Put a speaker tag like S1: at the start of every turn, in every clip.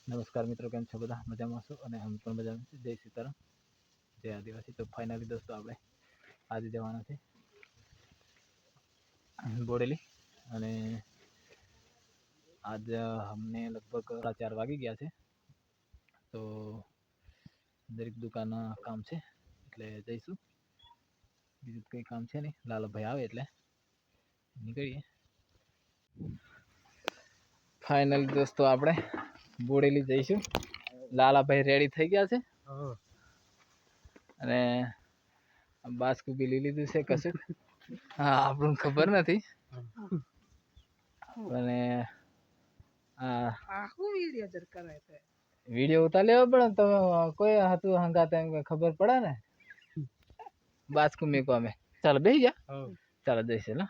S1: નમસ્કાર મિત્રો, કેમ છો બધા? મજામાં છો? અને અમે પણ મજામાં છીએ. જય સીતારામ, જય આદિવાસી. તો ફાઇનલી દોસ્તો આપણે આજે જવાના છે બોડેલી, અને આજ અમને લગભગ 4:30 વાગી ગયા છે. તો દરેક દુકાન કામ છે એટલે જઈશું. બીજું કંઈ કામ છે નહીં, લાલાભાઈ આવે એટલે નીકળીએ. ફાઇનલી દોસ્તો આપણે બોડેલી જઈશું. લાલાભાઈ રેડી થઈ ગયા છે અને બાસ્કુ બી લઈ લીધું છે કશું. હા, આપણને ખબર નથી. અને વિડીયો ઉતાર લેવો પડે ને, તમે કોઈ હતું હંગાત એમ ખબર પડે ને. બાસ્કુ મેકો અમે. ચાલો બેસી જા. ચાલો જઈશું ને.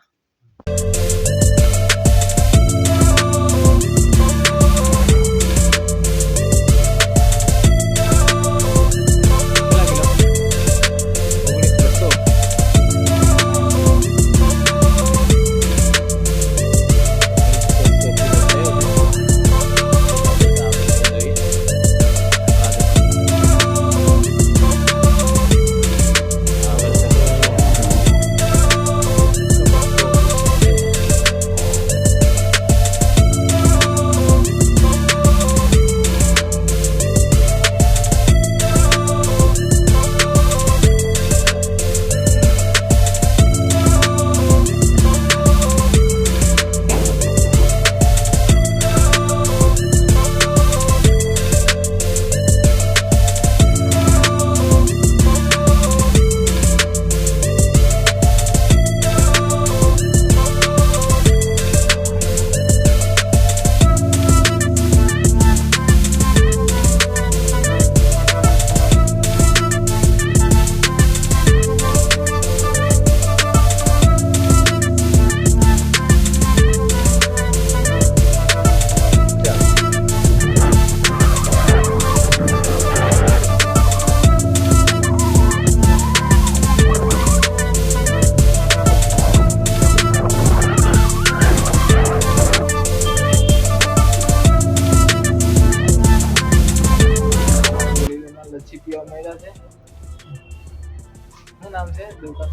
S1: શું નામ છે દુકાન?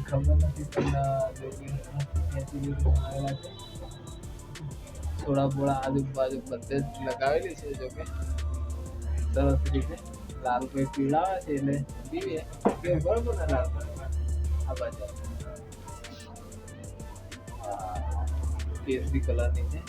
S1: ખબર નથી, પણ થોડા બોળા આજુબાજુ બધે જ લગાવેલી છે. જોકે સરસ રીતે લાલભાઈ પીવડાવે છે એટલે પીવીએ. બરોબર ને લાલભાઈ? આ બાજુ કેસરી કલરની છે.